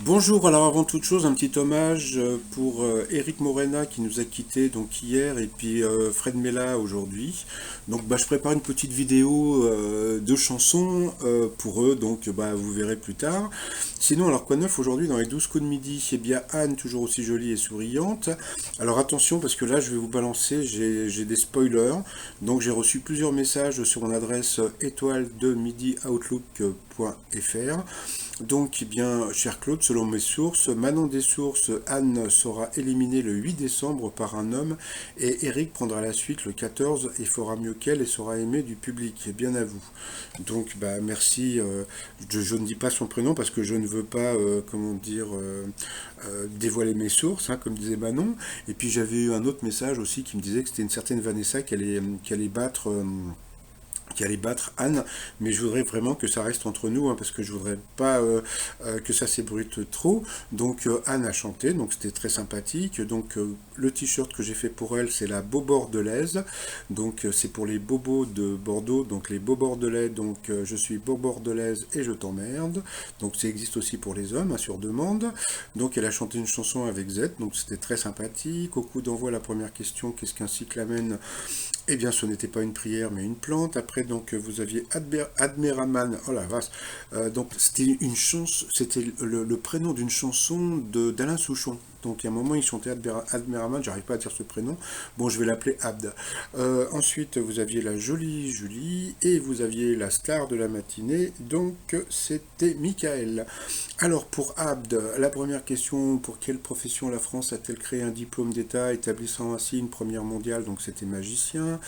Bonjour, alors avant toute chose, un petit hommage pour Eric Morena qui nous a quittés donc hier et puis Fred Mella aujourd'hui. Donc je prépare une petite vidéo de chansons pour eux, donc vous verrez plus tard. Sinon, alors quoi de neuf aujourd'hui dans les 12 coups de midi? Eh bien Anne, toujours aussi jolie et souriante. Alors attention parce que là je vais vous balancer, j'ai des spoilers. Donc j'ai reçu plusieurs messages sur mon adresse étoile de midi outlook.fr. Donc, eh bien, cher Claude, selon mes sources, Manon des sources, Anne sera éliminée le 8 décembre par un homme et Eric prendra la suite le 14 et fera mieux qu'elle et sera aimé du public. Et bien à vous. Donc, merci. Je ne dis pas son prénom parce que je ne veux pas, dévoiler mes sources, hein, comme disait Manon. Et puis, j'avais eu un autre message aussi qui me disait que c'était une certaine Vanessa qui allait battre. Qui allait battre Anne, mais je voudrais vraiment que ça reste entre nous, hein, parce que je voudrais pas que ça s'ébruite trop. Donc Anne a chanté, donc c'était très sympathique. Donc le t-shirt que j'ai fait pour elle, c'est la Beau Bordelaise. Donc c'est pour les bobos de Bordeaux, donc les beaux bordelais. Donc je suis beau bordelaise et je t'emmerde. Donc ça existe aussi pour les hommes, hein, sur demande. Donc elle a chanté une chanson avec Z, donc c'était très sympathique. Au coup d'envoi, la première question, qu'est-ce qu'un cyclamen? Eh bien, ce n'était pas une prière, mais une plante. Après, donc, vous aviez Admiraman. Oh la vache. Donc, c'était une chanson, c'était le prénom d'une chanson d'Alain Souchon. Donc, il y a un moment, il chantait Admiraman. J'arrive pas à dire ce prénom. Bon, je vais l'appeler Abd. Ensuite, vous aviez la jolie Julie et vous aviez la star de la matinée. Donc, c'était Michael. Alors, pour Abd, la première question, pour quelle profession la France a-t-elle créé un diplôme d'État établissant ainsi une première mondiale? Donc, c'était magicien.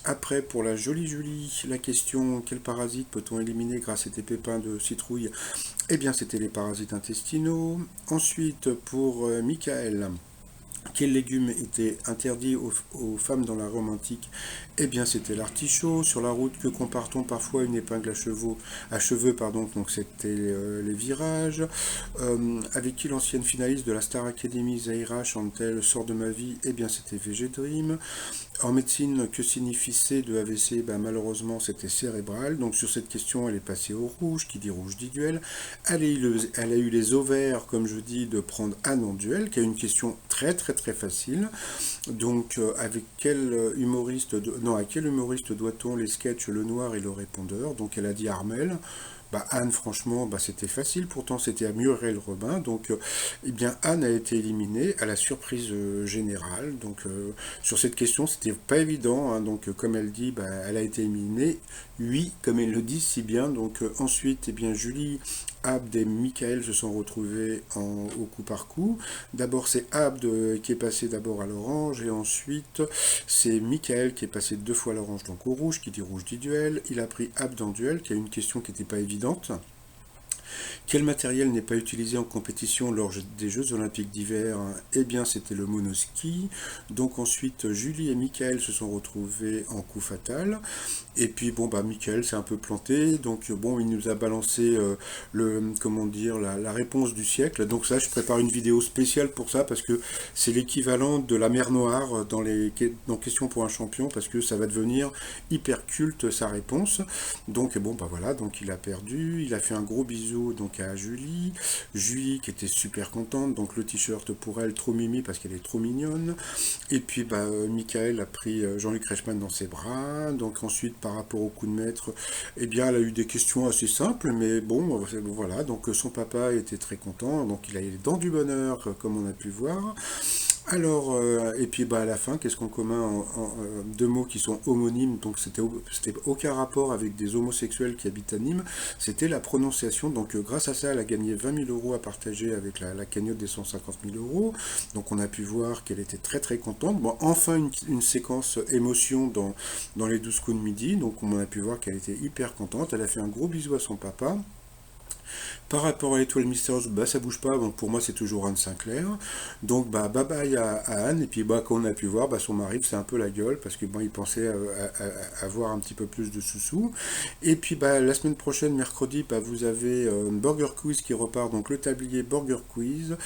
Après, pour la jolie Julie, la question, quel parasite peut-on éliminer grâce à des pépins de citrouille? Eh bien, c'était les parasites intestinaux. Ensuite, pour Michael, quel légume était interdit aux femmes dans la Rome antique? Eh bien, c'était l'artichaut. Sur la route, que compare-t-on parfois une épingle à cheveux, pardon, donc c'était les virages. Avec qui l'ancienne finaliste de la Star Academy, Zaira, chante-t-elle Sort de ma vie? Eh bien, c'était VG Dream. En médecine, que signifie C de AVC? Malheureusement, c'était cérébral. Donc sur cette question, elle est passée au rouge, qui dit rouge dit duel. Elle a eu les ovaires, comme je dis, de prendre Anne en duel, qui a une question très très très facile. Donc avec quel humoriste, non, à quel humoriste doit-on les sketchs Le Noir et le Répondeur? Donc elle a dit Armel. Anne, franchement, c'était facile, pourtant c'était à Muriel Robin. Donc, eh bien, Anne a été éliminée à la surprise générale. Donc, sur cette question, c'était pas évident, hein. Donc, comme elle dit, elle a été éliminée. Oui, comme elle le dit si bien. Donc, ensuite, eh bien, Julie, Abd et Michael se sont retrouvés au coup par coup. D'abord, c'est Abd qui est passé d'abord à l'orange, et ensuite, c'est Michael qui est passé deux fois à l'orange, donc au rouge, qui dit rouge dit duel. Il a pris Abd en duel, qui a une question qui n'était pas évidente. Quel matériel n'est pas utilisé en compétition lors des Jeux Olympiques d'hiver? Eh bien, c'était le monoski. Donc ensuite, Julie et Michael se sont retrouvés en coup fatal. Et puis Michael s'est un peu planté. Donc bon, il nous a balancé comment dire, la réponse du siècle. Donc ça, je prépare une vidéo spéciale pour ça parce que c'est l'équivalent de la mer Noire dans Question pour un champion, parce que ça va devenir hyper culte sa réponse. Donc voilà, donc il a perdu. Il a fait un gros bisou donc à Julie. Julie qui était super contente. Donc le t-shirt pour elle, trop mimi parce qu'elle est trop mignonne. Et puis Michael a pris Jean-Luc Reichmann dans ses bras. Donc ensuite, par rapport au coup de maître, eh bien elle a eu des questions assez simples, mais bon, voilà. Donc son papa était très content. Donc il a eu les dents du bonheur, comme on a pu voir. Alors, et puis à la fin, qu'est-ce qu'on commun deux mots qui sont homonymes, donc c'était aucun rapport avec des homosexuels qui habitent à Nîmes, c'était la prononciation. Donc grâce à ça, elle a gagné 20 000 euros à partager avec la cagnotte des 150 000 euros. Donc on a pu voir qu'elle était très très contente. Bon, enfin une séquence émotion dans les 12 coups de midi, donc on a pu voir qu'elle était hyper contente. Elle a fait un gros bisou à son papa. Par rapport à l'étoile mystérieuse, ça bouge pas. Donc pour moi, c'est toujours Anne Sinclair. Donc bye bye à Anne. Et puis comme on a pu voir, son mari, c'est un peu la gueule parce que il pensait avoir un petit peu plus de sous-sous. Et puis la semaine prochaine, mercredi, vous avez Burger Quiz qui repart. Donc le tablier Burger Quiz.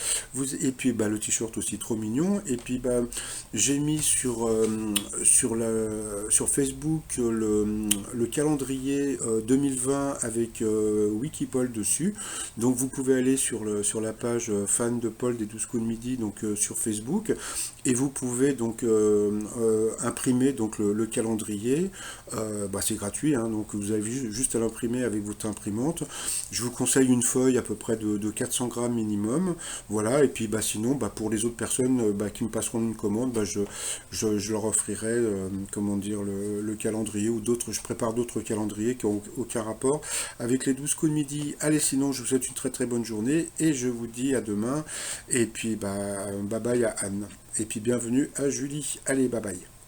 Et puis le t-shirt aussi trop mignon. Et puis j'ai mis sur Facebook le calendrier 2020 avec Wikipol dessus. dessus. Donc vous pouvez aller sur la page fan de Paul des 12 coups de midi, donc sur Facebook, et vous pouvez donc imprimer donc le calendrier. C'est gratuit, hein, donc vous avez juste à l'imprimer avec votre imprimante. Je vous conseille une feuille à peu près de 400 grammes minimum. Voilà, et puis sinon, pour les autres personnes qui me passeront une commande, je leur offrirai comment dire, le calendrier ou d'autres. Je prépare d'autres calendriers qui n'ont aucun rapport avec les 12 coups de midi. Allez, sinon, je vous souhaite une très très bonne journée et je vous dis à demain. Et puis, bye bye à Anne. Et puis, bienvenue à Julie. Allez, bye bye.